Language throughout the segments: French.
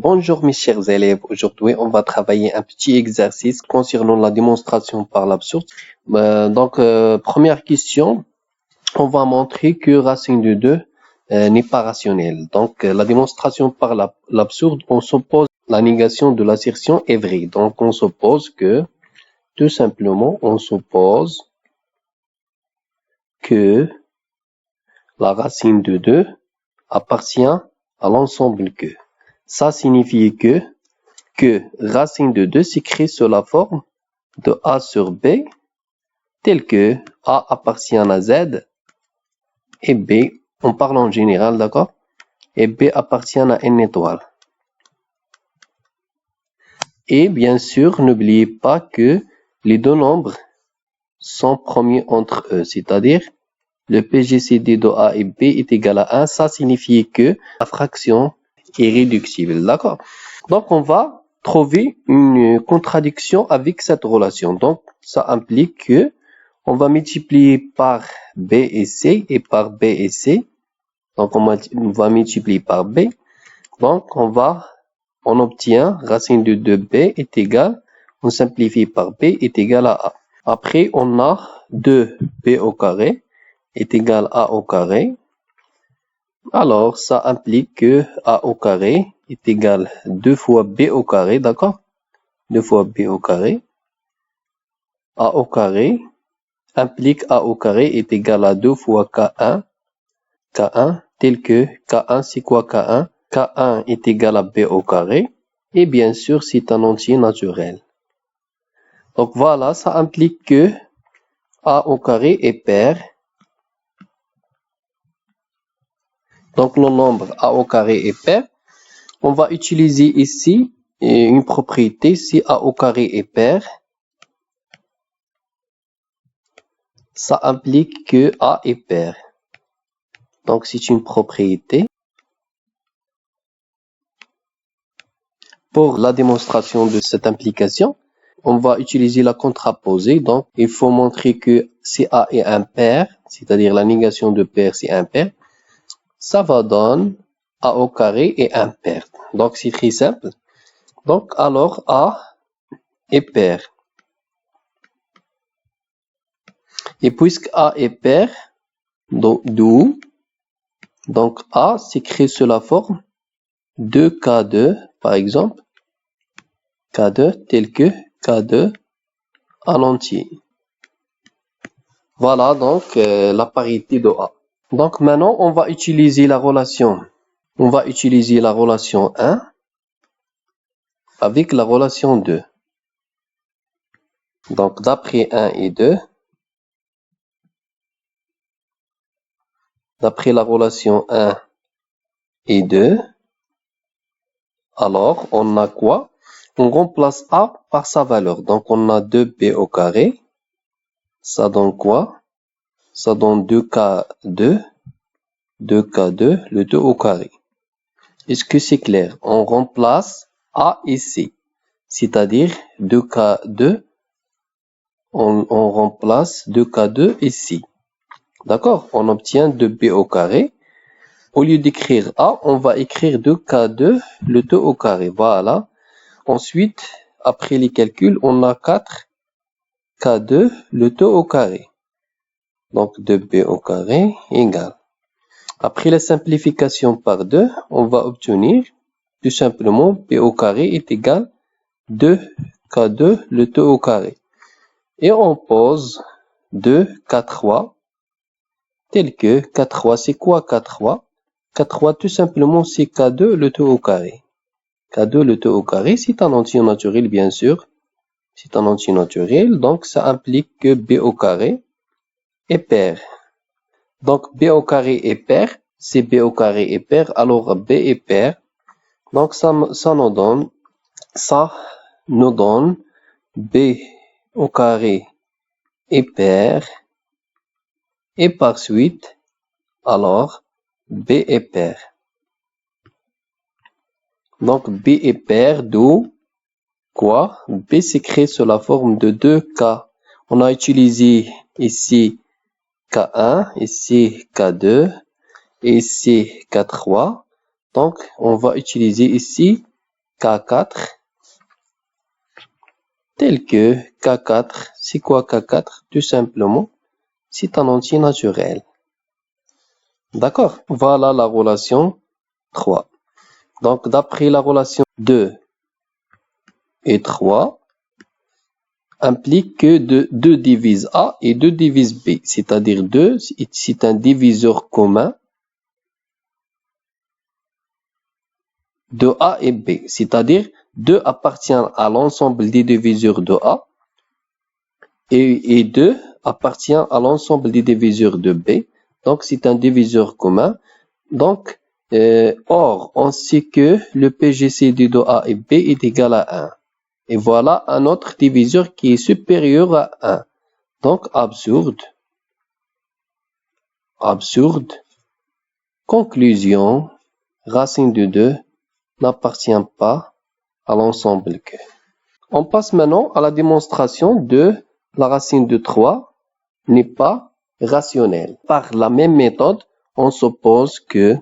Bonjour mes chers élèves, aujourd'hui on va travailler un petit exercice concernant la démonstration par l'absurde. Première question, on va montrer que racine de 2 n'est pas rationnelle. La démonstration par l'absurde, on s'oppose à la négation de l'assertion est vraie. Donc on suppose que, tout simplement, on suppose que la racine de 2 appartient à l'ensemble que. Ça signifie que racine de 2 s'écrit sous la forme de A sur B, tel que A appartient à Z et B, on parle en général, d'accord? Et B appartient à N étoile. Et bien sûr, n'oubliez pas que les deux nombres sont premiers entre eux, c'est-à-dire le PGCD de A et B est égal à 1. Ça signifie que la fraction est réductible, d'accord? Donc, on va trouver une contradiction avec cette relation. Donc, ça implique que on va multiplier par B et C et par B et C. Donc, on va multiplier par B. Donc, on obtient racine de 2B est égal, on simplifie par B est égal à A. Après, on a 2B au carré est égal à A au carré. Alors, ça implique que A au carré est égal 2 fois B au carré, d'accord? 2 fois B au carré. A au carré implique A au carré est égal à 2 fois K1. K1, tel que K1, c'est quoi K1? K1 est égal à B au carré. Et bien sûr, c'est un entier naturel. Donc voilà, ça implique que A au carré est pair. Donc le nombre A au carré est pair. On va utiliser ici une propriété. Si A au carré est pair, ça implique que A est pair. Donc c'est une propriété. Pour la démonstration de cette implication, on va utiliser la contraposée. Donc il faut montrer que si A est impair, c'est-à-dire la négation de pair c'est impair, ça va donner A au carré est impair. Donc c'est très simple. Donc alors A est pair. Et puisque A est pair, d'où donc A s'écrit sous la forme 2K2 par exemple. K2 tel que K2 en entier. Voilà donc la parité de A. Donc maintenant on va utiliser la relation. On va utiliser la relation 1 avec la relation 2. Donc d'après 1 et 2, d'après la relation 1 et 2, alors on a quoi? On remplace A par sa valeur. Donc on a 2B au carré. Ça donne quoi? Ça donne 2K2, 2K2, le 2 au carré. Est-ce que c'est clair? On remplace A et C. C'est-à-dire 2K2, on remplace 2K2 et C. D'accord? On obtient 2B au carré. Au lieu d'écrire A, on va écrire 2K2, le 2 au carré. Voilà. Ensuite, après les calculs, on a 4K2, le 2 au carré. Donc 2B au carré égale. Après la simplification par 2, on va obtenir tout simplement B au carré est égal 2K2, le 2 au carré. Et on pose 2K3 tel que K3, c'est quoi K3? K3 tout simplement c'est K2, le 2 au carré. K2, le 2 au carré, c'est un entier naturel bien sûr. C'est un entier naturel, donc ça implique que B au carré est pair. Donc B au carré est pair, c'est B au carré est pair, alors B est pair. Donc ça nous donne B au carré est pair et par suite, alors B est pair. Donc B est pair d'où quoi? B s'écrit sous la forme de 2K. On a utilisé ici K1, ici K2, et ici K3. Donc on va utiliser ici K4, tel que K4, c'est quoi K4? Tout simplement, c'est un entier naturel. D'accord? Voilà la relation 3. Donc, d'après la relation 2 et 3, implique que 2 divise A et 2 divise B. C'est-à-dire 2, c'est un diviseur commun de A et B. C'est-à-dire 2 appartient à l'ensemble des diviseurs de A et 2 appartient à l'ensemble des diviseurs de B. Donc, c'est un diviseur commun. Donc, or, on sait que le PGCD de A et B est égal à 1. Et voilà un autre diviseur qui est supérieur à 1. Donc, absurde. Absurde. Conclusion. Racine de 2 n'appartient pas à l'ensemble que. On passe maintenant à la démonstration de la racine de 3 n'est pas rationnelle. Par la même méthode, on suppose que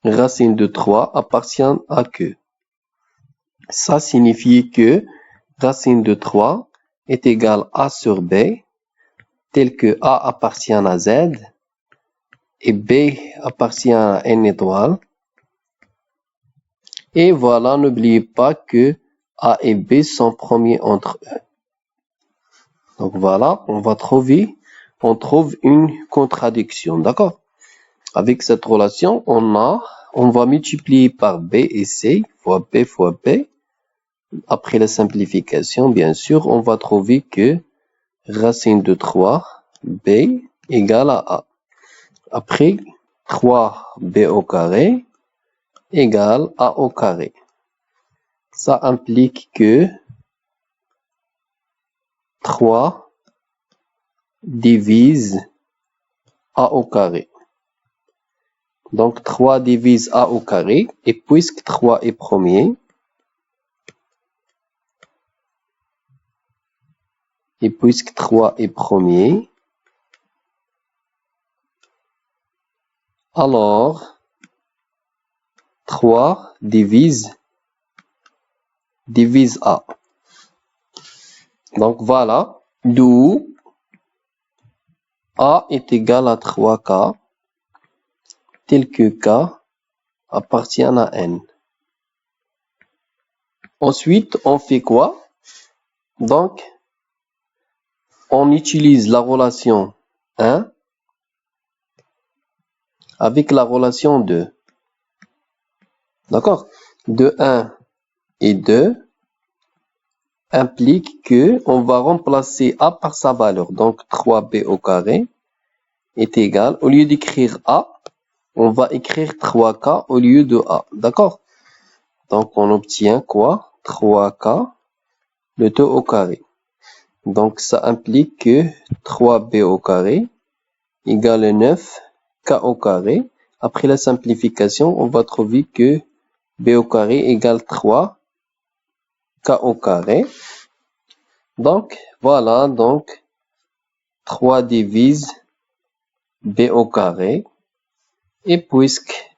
racine de 3 appartient à que. Ça signifie que racine de 3 est égale à sur B, tel que A appartient à Z et B appartient à N étoile. Et voilà, n'oubliez pas que A et B sont premiers entre eux. Donc voilà, on trouve une contradiction, d'accord? Avec cette relation, on va multiplier par B et C, fois B. Après la simplification, bien sûr, on va trouver que racine de 3, B égale à A. Après, 3B au carré égale A au carré. Ça implique que 3 divise A au carré. Donc, 3 divise A au carré, et puisque 3 est premier, alors 3 divise A. Donc voilà, d'où A est égal à 3K, tel que K appartient à N. Ensuite, on fait quoi? Donc, on utilise la relation 1 avec la relation 2. D'accord? De 1 et 2 implique que on va remplacer A par sa valeur. Donc, 3B au carré est égal, au lieu d'écrire A, on va écrire 3K au lieu de A. D'accord? Donc, on obtient quoi? 3K, le 2 au carré. Donc, ça implique que 3B au carré égale 9K au carré. Après la simplification, on va trouver que B au carré égale 3K au carré. Donc, voilà, donc 3 divise B au carré. Et puisque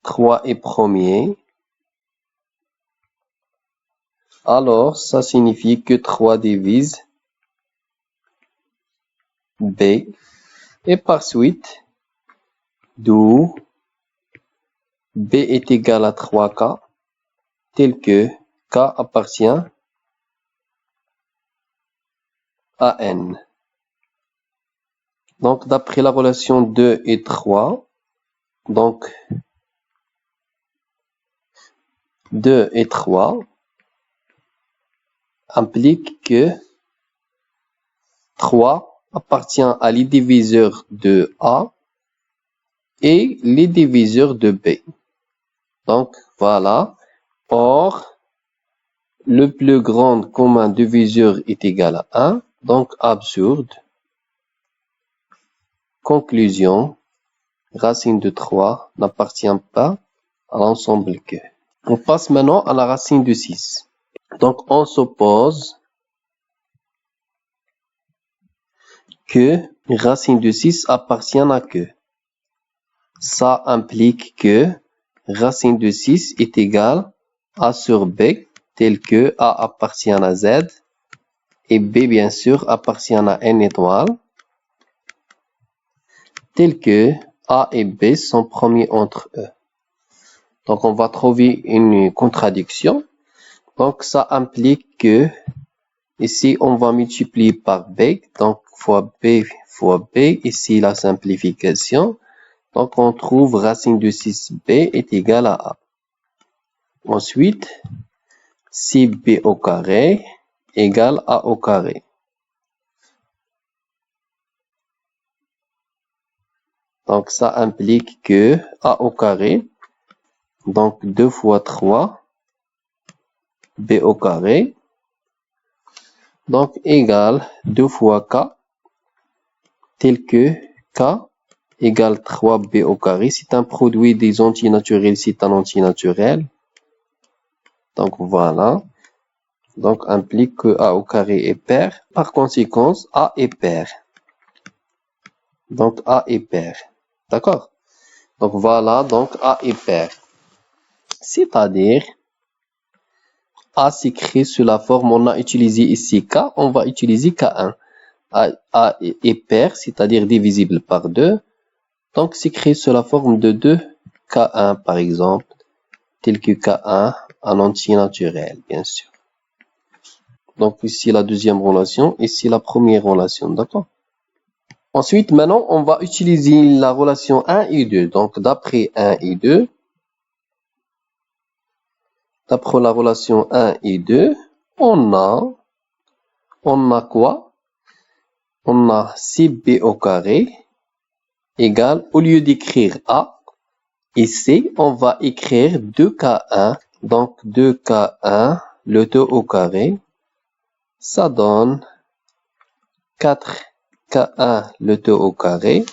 3 est premier, alors ça signifie que 3 divise B. Et par suite, d'où B est égal à 3K, tel que K appartient à N. Donc, d'après la relation 2 et 3, donc 2 et 3 impliquent que 3 appartient à les diviseurs de A et les diviseurs de B. Donc, voilà. Or, le plus grand commun diviseur est égal à 1. Donc, absurde. Conclusion. Racine de 3 n'appartient pas à l'ensemble que. On passe maintenant à la racine de 6. Donc, on suppose que racine de 6 appartient à que. ça implique que racine de 6 est égale A sur B, tel que A appartient à Z et B, bien sûr, appartient à N étoile, tel que A et B sont premiers entre eux. Donc, on va trouver une contradiction. Donc, ça implique que ici, on va multiplier par B, donc fois B fois B, ici la simplification. Donc, on trouve racine de 6B est égale à A. Ensuite, 6B au carré égale A au carré. Donc, ça implique que A au carré, donc 2 fois 3, B au carré, donc égale 2 fois K, tel que K égale 3B au carré. C'est un produit des antinaturels, c'est un antinaturel. Donc voilà. Donc implique que A au carré est pair. Par conséquent, A est pair. Donc A est pair. D'accord? Donc voilà, donc A est pair. C'est-à-dire, A s'écrit sous la forme, on a utilisé ici K, on va utiliser K1. A est pair, c'est-à-dire divisible par 2. Donc s'écrit sous la forme de 2 K1 par exemple, tel que K1, un antinaturel, bien sûr. Donc ici la deuxième relation, ici la première relation, d'accord? Ensuite, maintenant, on va utiliser la relation 1 et 2. Donc d'après 1 et 2, d'après la relation 1 et 2, on a quoi? On a 6B au carré égale, au lieu d'écrire A et C, on va écrire 2K1. Donc 2K1, le 2 au carré, ça donne 4K1, le 2 au carré.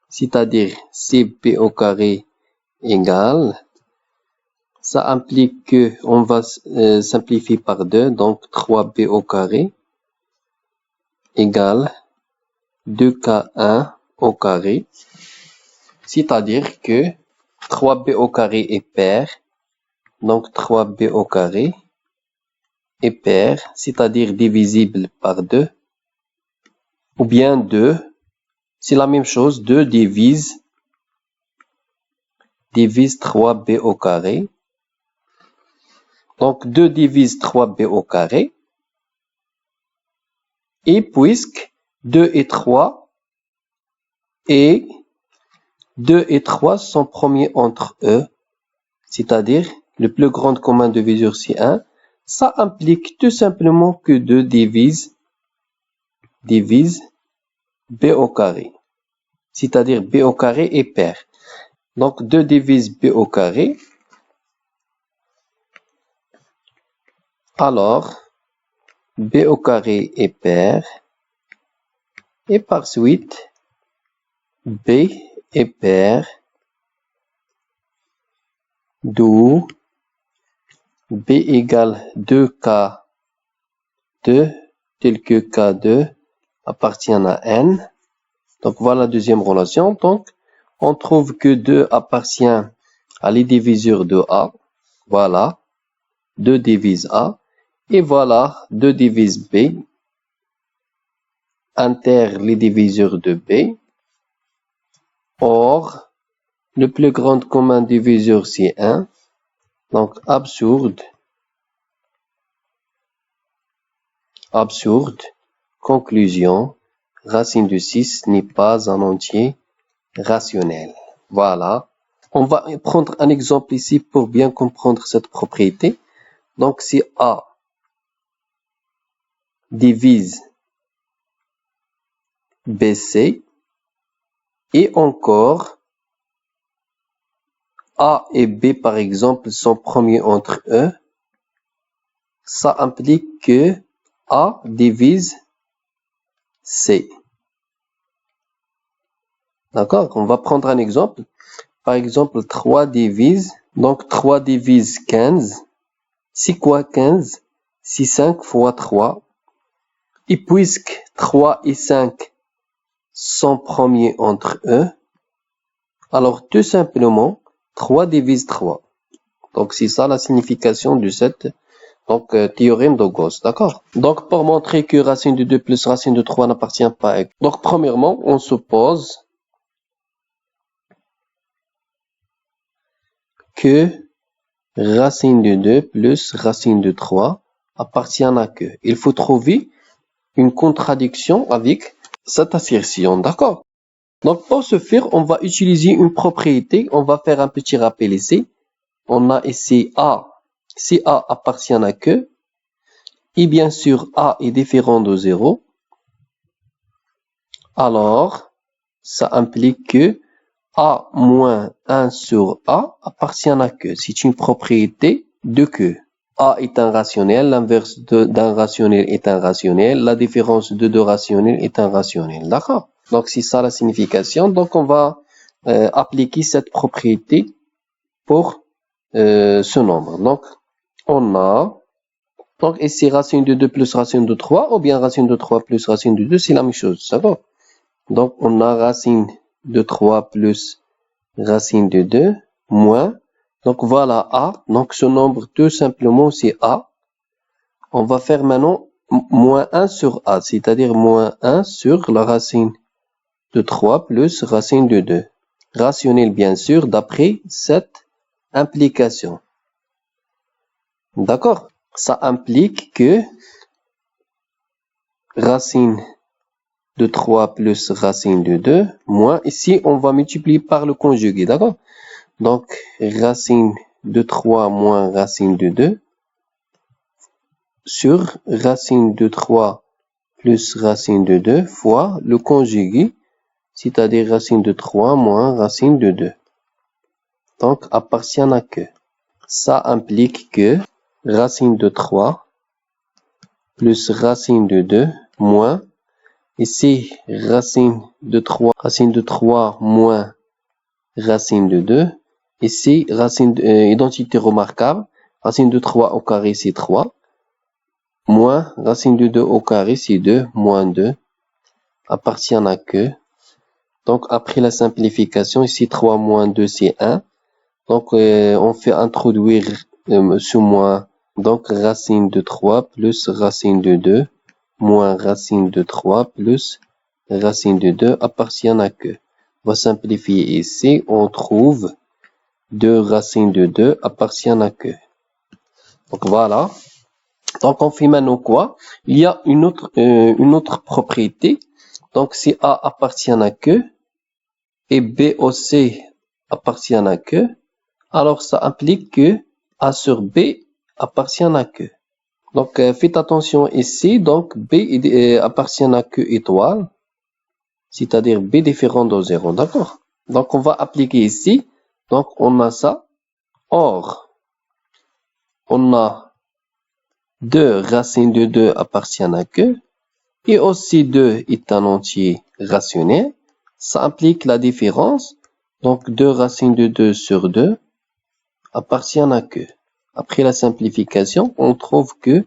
C'est-à-dire CP au carré égale, ça implique que on va simplifier par 2, donc 3B au carré égale 2K1 au carré. C'est-à-dire que 3B au carré est pair, donc 3B au carré est pair, c'est-à-dire divisible par 2, ou bien 2, c'est la même chose, 2 divise 3B au carré. Donc 2 divise 3B au carré. Et puisque 2 et 3 sont premiers entre eux, c'est-à-dire le plus grand commun diviseur c'est 1, ça implique tout simplement que 2 divise B au carré. C'est-à-dire B au carré est pair. Donc 2 divise B au carré. Alors, B au carré est pair. Et par suite, B est pair. D'où B égale 2K2, tel que K2 appartient à N. Donc voilà la deuxième relation. Donc on trouve que 2 appartient à les diviseurs de A. Voilà, 2 divise A. Et voilà, 2 divise B. Inter les diviseurs de B. Or, le plus grand commun diviseur c'est 1. Donc absurde. Conclusion, racine de 6 n'est pas un entier rationnel. Voilà. On va prendre un exemple ici pour bien comprendre cette propriété. Donc, si A divise BC et encore A et B, par exemple, sont premiers entre eux, ça implique que A divise C. D'accord? On va prendre un exemple. Par exemple, 3 divise, donc 3 divise 15. C'est quoi 15? C'est 5 fois 3. Et puisque 3 et 5 sont premiers entre eux, alors tout simplement, 3 divise 3. Donc c'est ça la signification de cette théorème de Gauss, d'accord? Donc pour montrer que racine de 2 plus racine de 3 n'appartient pas à... Donc premièrement, on suppose que racine de 2 plus racine de 3 appartient à que. Il faut trouver une contradiction avec cette assertion, d'accord? Donc pour ce faire, on va utiliser une propriété, on va faire un petit rappel ici. On a ici A, si A appartient à que, et bien sûr A est différent de 0, alors ça implique que A moins 1 sur A appartient à que. C'est une propriété de que. A est un rationnel, l'inverse d'un rationnel est un rationnel, la différence de deux rationnels est un rationnel, d'accord? Donc c'est ça la signification. Donc on va appliquer cette propriété pour ce nombre. Donc on a donc ici racine de 2 plus racine de 3 ou bien racine de 3 plus racine de 2, c'est la même chose, d'accord? Donc on a racine de 3 plus racine de 2 moins, donc voilà A, donc ce nombre tout simplement c'est A. On va faire maintenant moins 1 sur A, c'est-à-dire moins 1 sur la racine de 3 plus racine de 2. Rationnel bien sûr d'après cette implication. D'accord? Ça implique que racine de 3 plus racine de 2 moins, ici on va multiplier par le conjugué, d'accord? Donc racine de 3 moins racine de 2 sur racine de 3 plus racine de 2 fois le conjugué, c'est-à-dire racine de 3 moins racine de 2. Donc appartient à que. Ça implique que racine de 3 plus racine de 2 moins, ici racine de 3 moins racine de 2, ici racine identité remarquable, racine de 3 au carré c'est 3, moins racine de 2 au carré c'est 2, moins 2, appartient à que. Donc après la simplification, ici 3 moins 2 c'est 1, donc on fait introduire ce moins, donc racine de 3 plus racine de 2 moins racine de 3 plus racine de 2 appartient à que. On va simplifier ici, on trouve 2 racines de 2 appartient à que. Donc voilà. Donc on fait maintenant quoi? Il y a une autre propriété. Donc si A appartient à que et B aussi appartient à que, alors ça implique que A sur B appartient à que. Donc faites attention ici. Donc B appartient à que étoile, c'est-à-dire B différent de 0, d'accord? Donc on va appliquer ici. Donc on a ça. Or, on a 2 racine de 2 appartient à que, et aussi 2 est un entier rationnel. Ça implique la différence. Donc 2 racine de 2 sur 2 appartient à que. Après la simplification, on trouve que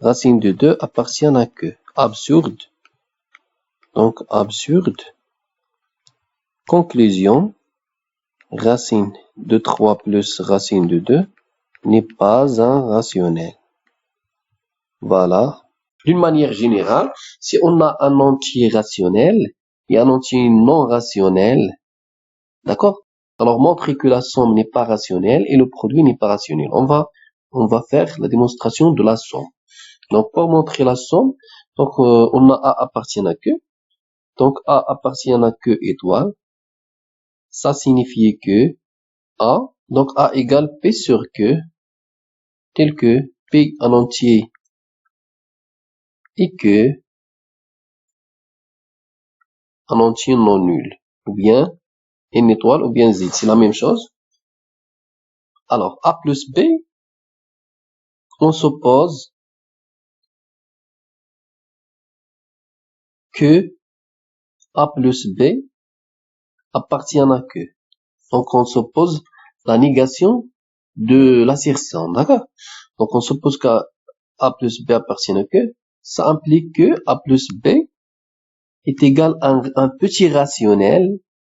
racine de 2 appartient à que. Absurde. Donc absurde. Conclusion. Racine de 3 plus racine de 2 n'est pas un rationnel. Voilà. D'une manière générale, si on a un entier rationnel et un entier non rationnel, d'accord? Alors montrer que la somme n'est pas rationnelle et le produit n'est pas rationnel. On va faire la démonstration de la somme. Donc pour montrer la somme, donc on a A appartient à que. Donc A appartient à que étoile. Ça signifie que A, donc A égale P sur que, tel que P en entier et que en entier non nul, ou bien N étoile ou bien Z, c'est la même chose. Alors A plus B, on suppose que A plus B appartient à que. Donc on suppose la négation de l'assertion, d'accord? Donc on suppose qu'A plus B appartient à que. ça implique que A plus B est égal à un petit rationnel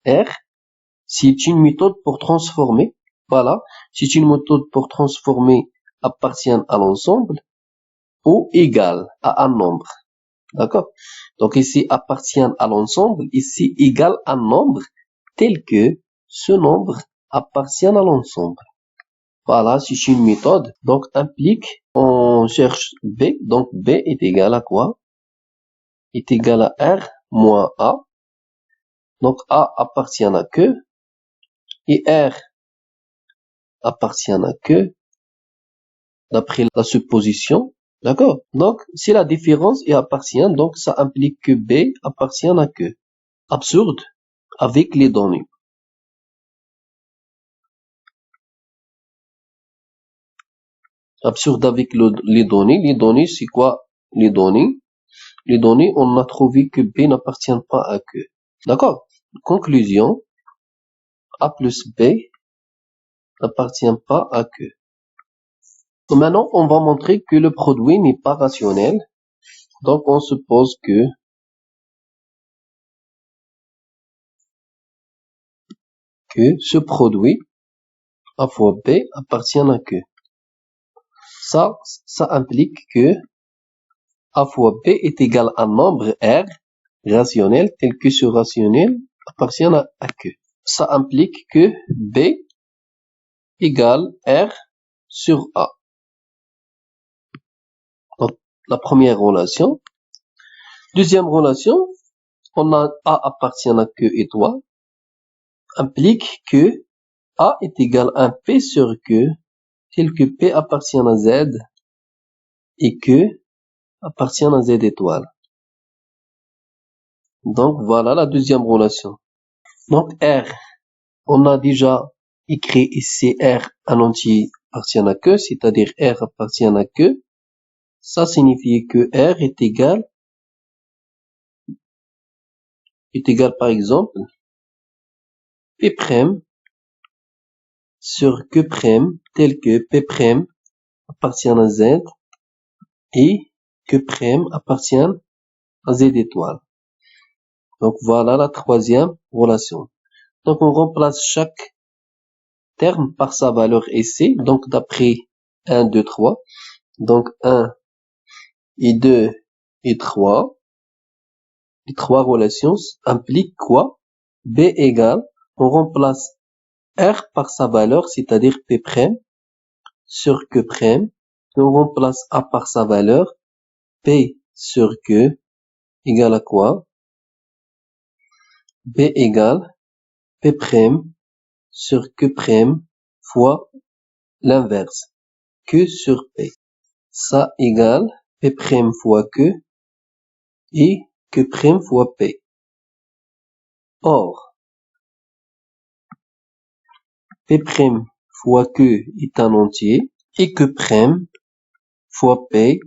R. C'est une méthode pour transformer, voilà, c'est une méthode pour transformer appartient à l'ensemble ou égal à un nombre. D'accord? Donc ici appartient à l'ensemble, ici égal à un nombre tel que ce nombre appartient à l'ensemble. Voilà, c'est une méthode. Donc implique, on cherche B, donc B est égal à quoi? Est égal à R moins A. Donc A appartient à que et R appartient à que d'après la supposition. D'accord? Donc, si la différence est appartient, donc ça implique que B appartient à que. Absurde avec les données. Absurde avec les données. Les données, c'est quoi les données? Les données, on a trouvé que B n'appartient pas à que. D'accord? Conclusion. A plus B n'appartient pas à que. Maintenant, on va montrer que le produit n'est pas rationnel. Donc, on suppose que ce produit A fois B appartient à que. Ça implique que A fois B est égal à un nombre R rationnel tel que ce rationnel appartient à que. Ça implique que B égale R sur A. Donc, la première relation. Deuxième relation, on a A appartient à que et toi, implique que A est égal à P sur que, tel que P appartient à Z et que appartient à Z étoile. Donc, voilà la deuxième relation. Donc, R, on a déjà écrit ici R un entier appartient à que, c'est-à-dire R appartient à que. Ça signifie que R est égal par exemple P' sur que prime tel que P' appartient à Z et que prime appartient à Z étoile. Donc voilà la troisième relation. Donc on remplace chaque terme par sa valeur essai. Donc d'après 1, 2, 3. Donc 1 et 2 et 3. Les trois relations impliquent quoi? B égale, on remplace R par sa valeur, c'est-à-dire P' sur que prime. On remplace A par sa valeur, P sur que égale à quoi? B égale P' sur que prime fois l'inverse, que sur P. Ça égale P' fois que et que prime fois P. Or, P' fois que est un entier et que prime fois P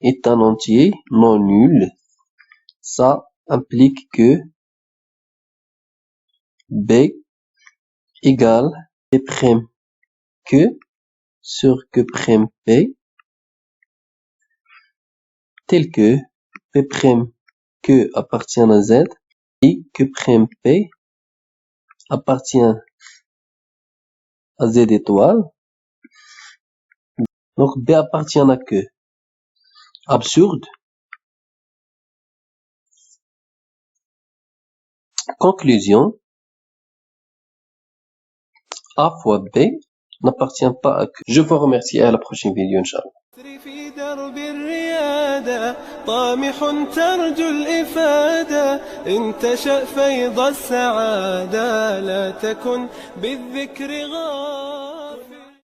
est un entier non nul. Ça implique que B égale P' que sur que prime P tel que P' que appartient à Z et que prime P appartient à Z étoile. Donc B appartient à que. Absurde. Conclusion. A fois B n'appartient pas à que. Je vous remercie et à la prochaine vidéo, Inch'Allah. في درب الريادة طامح ترجو الإفادة إن تشأ فيض السعادة لا تكن بالذكر غادة.